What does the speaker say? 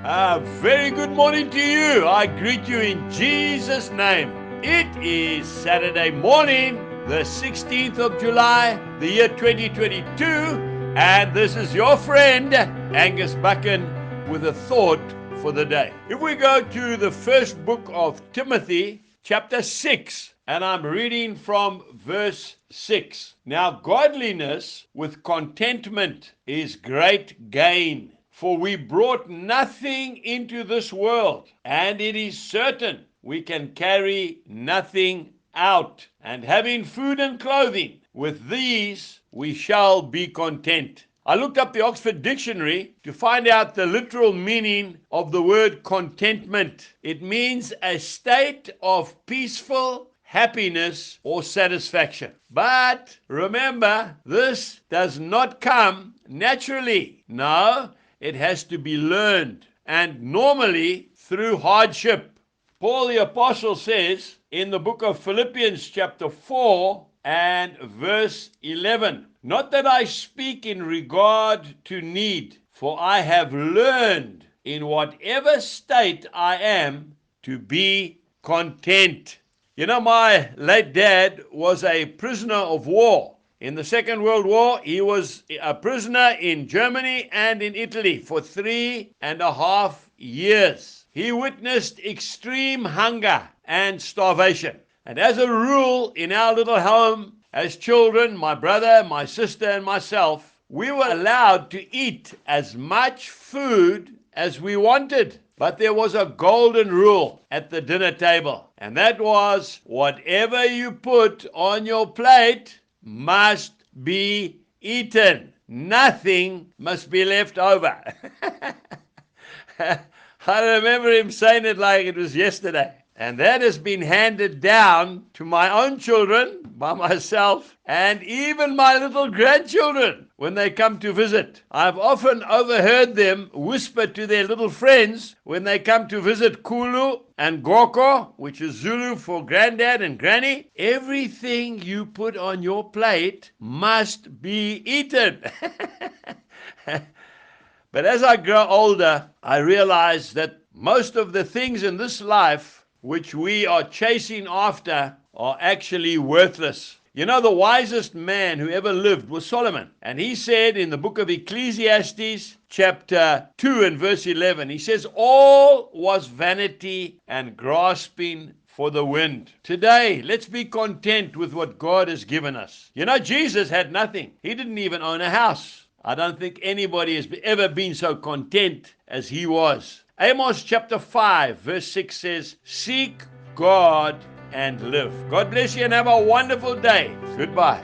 Very good morning to you. I greet you in Jesus' name. It is Saturday morning, the 16th of July, the year 2022, and this is your friend, Angus Buchan, with a thought for the day. If we go to the first book of Timothy, chapter 6, and I'm reading from verse 6. Now, godliness with contentment is great gain. For we brought nothing into this world, and it is certain we can carry nothing out. And having food and clothing, with these we shall be content. I looked up the Oxford Dictionary to find out the literal meaning of the word contentment. It means a state of peaceful happiness or satisfaction. But remember, this does not come naturally. No, it has to be learned, and normally through hardship. Paul the Apostle says in the book of Philippians chapter 4 and verse 11, not that I speak in regard to need, for I have learned in whatever state I am to be content. You know, my late dad was a prisoner of war. In the Second World War, he was a prisoner in Germany and in Italy for 3.5 years. He witnessed extreme hunger and starvation. And as a rule, in our little home, as children, my brother, my sister, and myself, we were allowed to eat as much food as we wanted. But there was a golden rule at the dinner table, and that was whatever you put on your plate must be eaten. Nothing must be left over. I remember him saying it like it was yesterday. And that has been handed down to my own children, by myself, and even my little grandchildren when they come to visit. I've often overheard them whisper to their little friends when they come to visit Kulu and Goko, which is Zulu for granddad and granny. Everything you put on your plate must be eaten. But as I grow older, I realize that most of the things in this life which we are chasing after are actually worthless. You know, the wisest man who ever lived was Solomon. And he said in the book of Ecclesiastes, chapter 2 and verse 11, he says, all was vanity and grasping for the wind. Today, let's be content with what God has given us. You know, Jesus had nothing. He didn't even own a house. I don't think anybody has ever been so content as he was. Amos chapter 5 verse 6 says, seek God and live. God bless you and have a wonderful day. Goodbye.